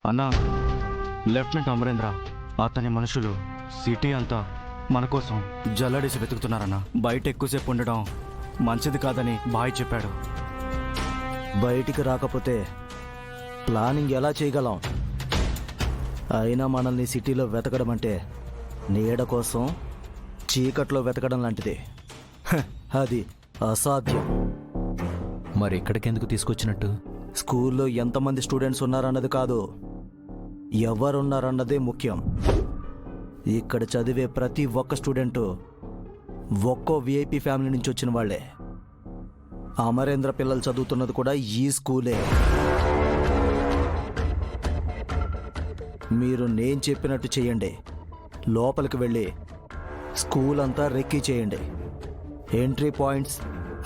అన్నా, లెఫ్టినెంట్ అమరేంద్ర అతని మనుషులు సిటీ అంతా మన కోసం జల్లడేసి వెతుకుతున్నారన్నా. బయట ఎక్కువసేపు ఉండడం మంచిది కాదని బాయ్ చెప్పాడు. బయటికి రాకపోతే ప్లానింగ్ ఎలా చేయగలం? అయినా మనల్ని సిటీలో వెతకడం అంటే నీడ కోసం చీకట్లో వెతకడం లాంటిది. అది అసాధ్యం. మరి ఇక్కడికెందుకు తీసుకొచ్చినట్టు? స్కూల్లో ఎంతమంది స్టూడెంట్స్ ఉన్నారన్నది కాదు, ఎవరున్నారన్నదే ముఖ్యం. ఇక్కడ చదివే ప్రతి ఒక్క స్టూడెంటు ఒక్కో విఐపి ఫ్యామిలీ నుంచి వచ్చిన వాళ్లే. అమరేంద్ర పిల్లలు చదువుతున్నది కూడా ఈ స్కూలే. మీరు నేను చెప్పినట్టు చేయండి. లోపలికి వెళ్ళి స్కూల్ అంతా రెక్కీ చేయండి. Entry points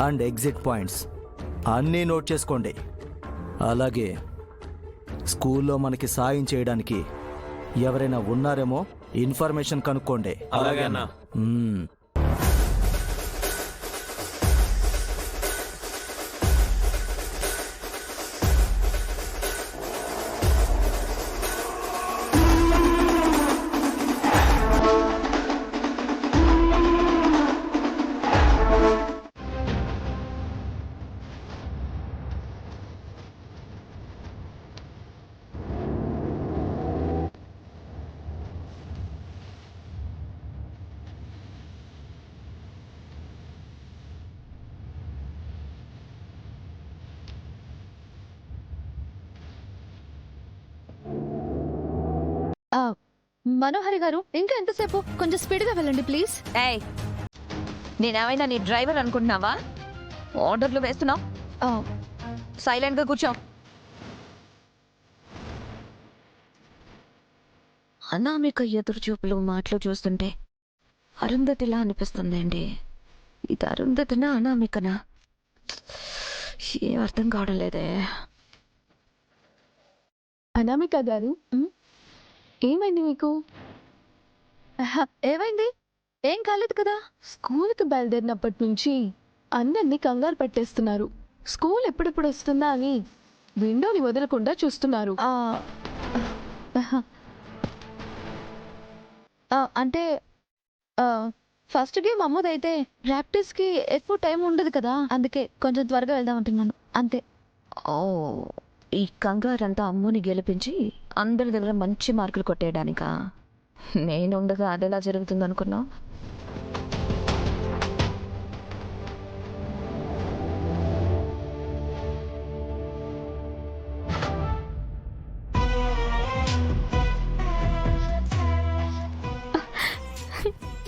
and exit points అన్నీ నోట్ చేసుకోండి. అలాగే స్కూల్లో మనకి సాయం చేయడానికి ఎవరైనా ఉన్నారేమో ఇన్ఫర్మేషన్ కనుక్కోండి. అలాగే అన్నా. మనోహరి గారు, ఇంకా ఎంతసేపు? కొంచెం స్పీడ్గా వెళ్ళండి ప్లీజ్. ఏయ్, నేనేమైనా నీ డ్రైవర్ అనుకుంటున్నావా? ఆర్డర్లు వేస్తున్నావు. సైలెంట్గా కూర్చో. అనామిక ఎదురు చూపులు మాటలు చూస్తుంటే అరుంధతిలా అనిపిస్తుందండి. ఇది అరుంధతినా అనామికనా? ఏం అర్థం కావడం లేదే. అనామిక గారు, ఏమైంది మీకు? ఏమైంది? ఏం కాలేదు కదా. స్కూల్కి బయలుదేరినప్పటి నుంచి అందరినీ కంగారు పెట్టేస్తున్నారు. స్కూల్ ఎప్పుడెప్పుడు వస్తుందా అని విండోని వదలకుండా చూస్తున్నారు. అంటే ఫస్ట్ గేమ్ అమ్మదైతే ప్రాక్టీస్కి ఎక్కువ టైం ఉండదు కదా, అందుకే కొంచెం త్వరగా వెళ్దాం అంటున్నాను అంతే. ఓ, ఈ కంగారంతా అమ్ముని గెలిపించి అందరి దగ్గర మంచి మార్కులు కొట్టేయడానికా? నేను ఉండగా అదెలా జరుగుతుంది అనుకున్నావు?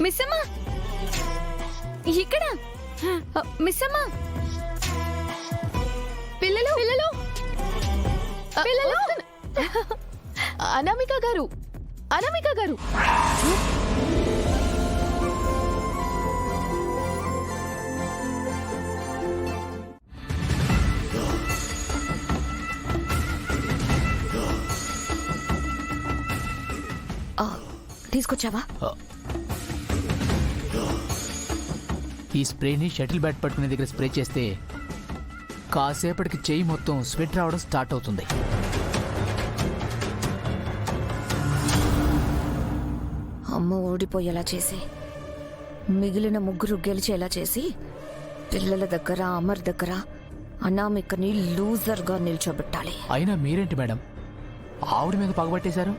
మిస్ అమ్మా, ఇక్కడ మిస్ అమ్మా. పిల్లలు పిల్లలు పిల్లలు, అనామిక గారు, అనామిక గారు. తీసుకొచ్చావా? ఈ స్ప్రేని షటిల్ బ్యాట్ పట్టుకునే దగ్గర స్ప్రే చేస్తే కాసేపటికి చెయ్యి మొత్తం స్వెట్ రావడం స్టార్ట్ అవుతుంది. అమ్మ ఓడిపోయేలా చేసి మిగిలిన ముగ్గురు గెలిచేలా చేసి పిల్లల దగ్గర అమర్ దగ్గర అనామికని లూజర్గా నిల్చోబెట్టాలి. అయినా మీరేంటి మేడం ఆవిడ మీద పగబట్టేశారు?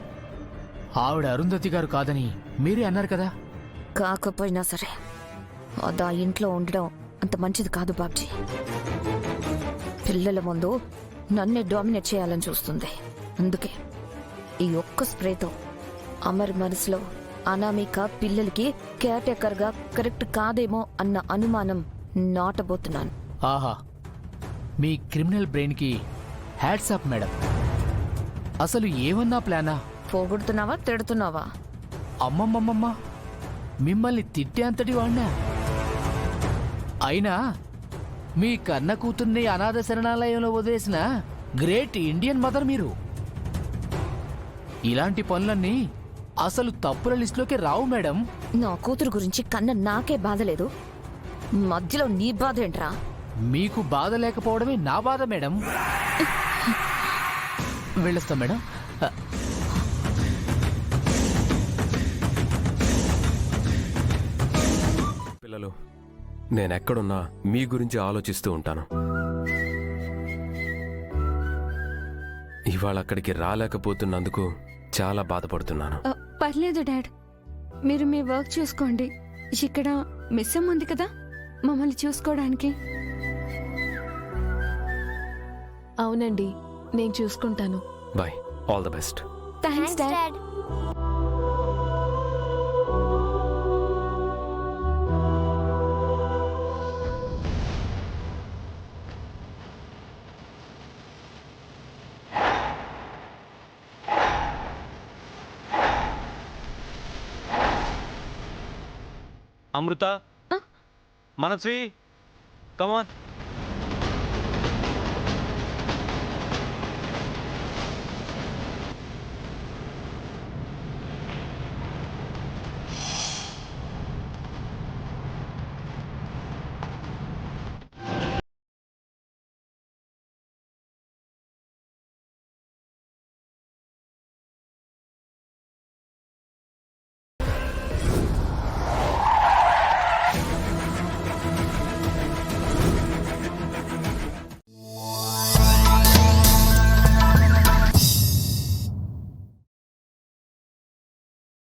ఆవిడ అరుంధతి గారు కాదని మీరే అన్నారు కదా. కాకపోయినా సరే అది ఆ ఇంట్లో ఉండడం అంత మంచిది కాదు బాబ్జీ. పిల్లల ముందు నన్నే డామినేట్ చేయాలని చూస్తుంది. అందుకే ఈ ఒక్క స్ప్రేతో అమర్ మనసులో అనామిక పిల్లలకి కేర్టేకర్గా కరెక్ట్ కాదేమో అన్న అనుమానం నాటబోతున్నాను. ఆహా, మీ క్రిమినల్ బ్రెయిన్కి హ్యాట్స్ ఆఫ్ మేడం. అసలు ఏమన్నా ప్లానా? పోగొడుతున్నావా తిడుతున్నావా? అమ్మమ్మమ్మమ్మ, మిమ్మల్ని తిట్టే అంతటి వాడినా? అయినా మీ కన్న కూతుర్ని అనాథ శరణాలయంలో వదిలేసిన గ్రేట్ ఇండియన్ మదర్ మీరు. ఇలాంటి పనులన్నీ అసలు తప్పుల లిస్టులోకి రావు మేడం. నా కూతురు గురించి కన్న నాకే బాధ లేదు, మధ్యలో నీ బాధ ఏంట్రా? మీకు బాధ లేకపోవడమే నా బాధ మేడం. వెళ్ళొస్తా మేడం. పిల్లలు, నేనెక్కడున్నా మీ గురించి ఆలోచిస్తూ ఉంటాను. ఇవాళ అక్కడికి రాలేకపోతున్నందుకు చాలా బాధపడుతున్నాను. పర్లేదు డాడ్, మీరు మీ వర్క్ చూసుకోండి. ఇక్కడ మిస్ అమ్మ ఉంది కదా మమ్మల్ని చూసుకోవడానికి. అవునండి, నేను చూసుకుంటాను. Bye, all the best. Thanks dad. Amrita, Manasvi, come on.